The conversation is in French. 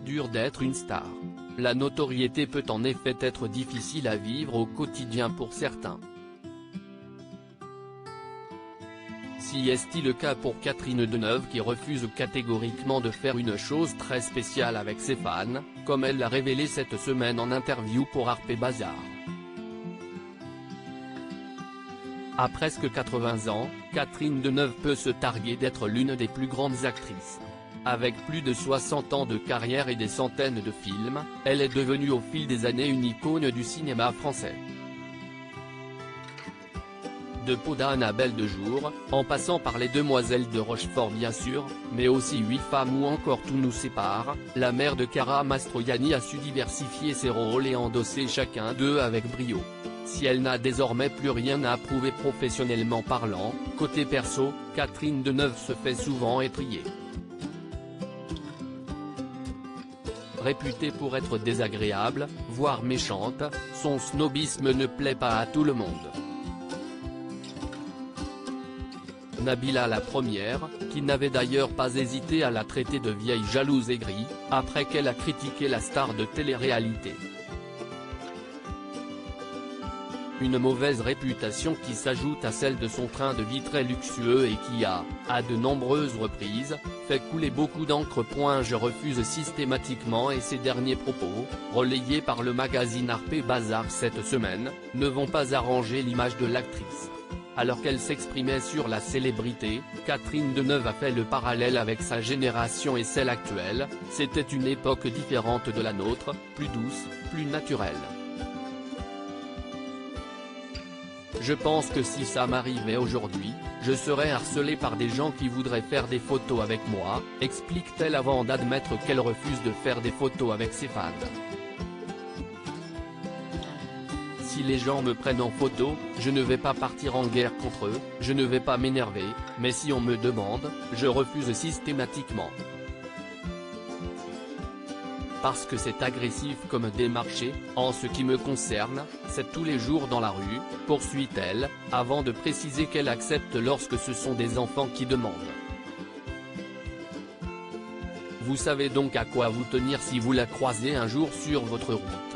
dur d'être une star. La notoriété peut en effet être difficile à vivre au quotidien pour certains. Si est-il le cas pour Catherine Deneuve qui refuse catégoriquement de faire une chose très spéciale avec ses fans, comme elle l'a révélé cette semaine en interview pour Harper Bazaar. À presque 80 ans, Catherine Deneuve peut se targuer d'être l'une des plus grandes actrices. Avec plus de 60 ans de carrière et des centaines de films, elle est devenue au fil des années une icône du cinéma français. De Poda à Annabelle de Jour, en passant par les Demoiselles de Rochefort bien sûr, mais aussi 8 femmes ou encore Tout nous sépare, la mère de Cara Mastroianni a su diversifier ses rôles et endosser chacun d'eux avec brio. Si elle n'a désormais plus rien à prouver professionnellement parlant, côté perso, Catherine Deneuve se fait souvent étriller. Réputée pour être désagréable, voire méchante, son snobisme ne plaît pas à tout le monde. Nabila la première, qui n'avait d'ailleurs pas hésité à la traiter de vieille jalouse aigrie, après qu'elle a critiqué la star de télé-réalité. Une mauvaise réputation qui s'ajoute à celle de son train de vie très luxueux et qui a, à de nombreuses reprises, fait couler beaucoup d'encre. Je refuse systématiquement et ces derniers propos, relayés par le magazine Harper Bazaar cette semaine, ne vont pas arranger l'image de l'actrice. Alors qu'elle s'exprimait sur la célébrité, Catherine Deneuve a fait le parallèle avec sa génération et celle actuelle, c'était une époque différente de la nôtre, plus douce, plus naturelle. Je pense que si ça m'arrivait aujourd'hui, je serais harcelée par des gens qui voudraient faire des photos avec moi, explique-t-elle avant d'admettre qu'elle refuse de faire des photos avec ses fans. Si les gens me prennent en photo, je ne vais pas partir en guerre contre eux, je ne vais pas m'énerver, mais si on me demande, je refuse systématiquement. Parce que c'est agressif comme démarche, en ce qui me concerne, c'est tous les jours dans la rue, poursuit-elle, avant de préciser qu'elle accepte lorsque ce sont des enfants qui demandent. Vous savez donc à quoi vous tenir si vous la croisez un jour sur votre route.